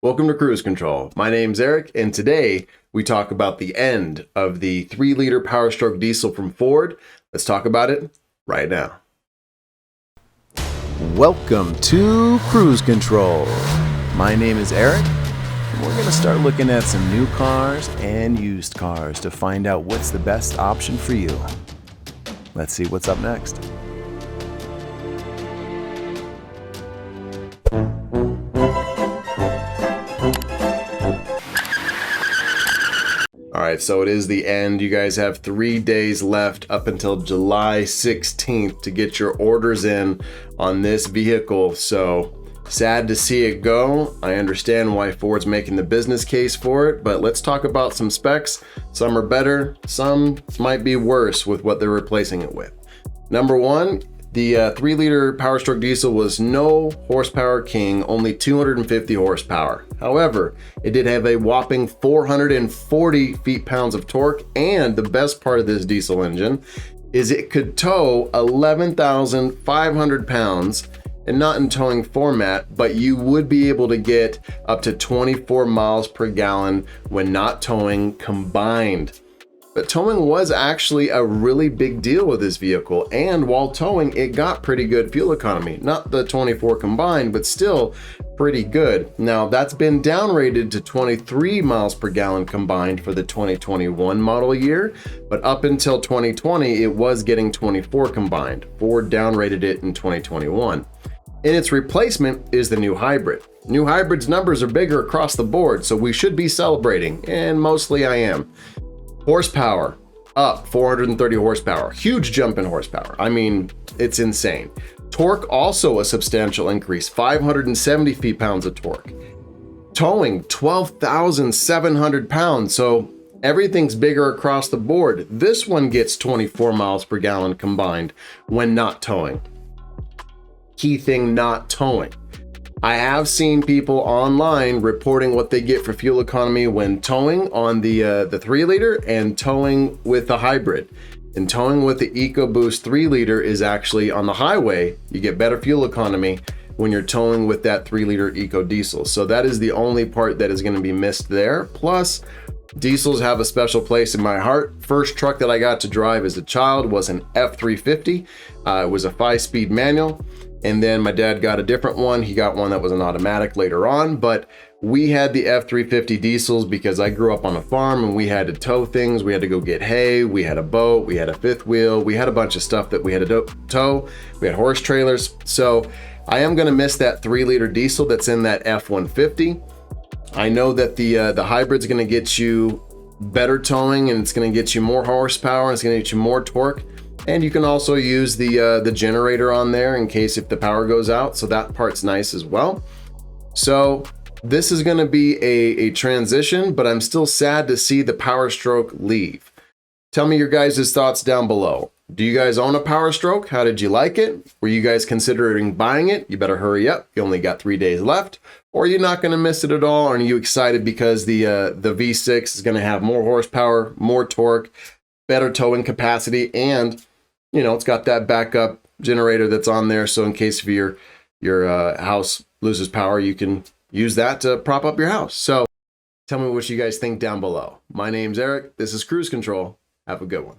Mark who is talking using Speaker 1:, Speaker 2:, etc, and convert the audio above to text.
Speaker 1: Welcome to Cruise Control. My name's Eric, and today we talk about the end of the 3-liter Powerstroke diesel from Ford. Let's talk about it right now.
Speaker 2: Welcome to Cruise Control. My name is Eric, and we're going to start looking at some new cars and used cars to find out what's the best option for you. Let's see what's up next.
Speaker 1: All right, so it is the end. You guys have 3 days left up until July 16th to get your orders in on this vehicle. So sad to see it go. I understand why Ford's making the business case for it, but let's talk about some specs. Some are better, some might be worse with what they're replacing it with. Number one, the 3-liter Powerstroke diesel was no horsepower king, only 250 horsepower. However, it did have a whopping 440 feet-pounds of torque, and the best part of this diesel engine is it could tow 11,500 pounds, and not in towing format, but you would be able to get up to 24 miles per gallon when not towing combined. But towing was actually a really big deal with this vehicle, and while towing, it got pretty good fuel economy. Not the 24 combined, but still pretty good. Now, that's been downrated to 23 miles per gallon combined for the 2021 model year, but up until 2020, it was getting 24 combined. Ford downrated it in 2021. And its replacement is the new hybrid. New hybrid's numbers are bigger across the board, so we should be celebrating, and mostly I am. Horsepower, up 430 horsepower. Huge jump in horsepower. I mean, it's insane. Torque, also a substantial increase, 570 feet-pounds of torque. Towing, 12,700 pounds, so everything's bigger across the board. This one gets 24 miles per gallon combined when not towing. Key thing, not towing. I have seen people online reporting what they get for fuel economy when towing on the 3-liter and towing with the hybrid. And towing with the EcoBoost 3-liter is actually on the highway. You get better fuel economy when you're towing with that 3-liter Eco diesel. So that is the only part that is going to be missed there. Plus, diesels have a special place in my heart. First truck that I got to drive as a child was an F350. It was a 5-speed manual. And then my dad got a different one. He got one that was an automatic later on, but we had the F350 diesels because I grew up on a farm and we had to tow things. We had to go get hay. We had a boat. We had a fifth wheel. We had a bunch of stuff that we had to tow. We had horse trailers. So I am going to miss that 3-liter diesel that's in that F150. I know that the hybrid's going to get you better towing, and it's going to get you more horsepower. And it's going to get you more torque. And you can also use the generator on there in case if the power goes out. So that part's nice as well. So this is going to be a transition, but I'm still sad to see the Powerstroke leave. Tell me your guys' thoughts down below. Do you guys own a Powerstroke? How did you like it? Were you guys considering buying it? You better hurry up. You only got 3 days left. Or you're not going to miss it at all. Or are you excited because the V6 is going to have more horsepower, more torque, better towing capacity, and you know, it's got that backup generator that's on there. So in case if your house loses power, you can use that to prop up your house. So tell me what you guys think down below. My name's Eric. This is Cruise Control. Have a good one.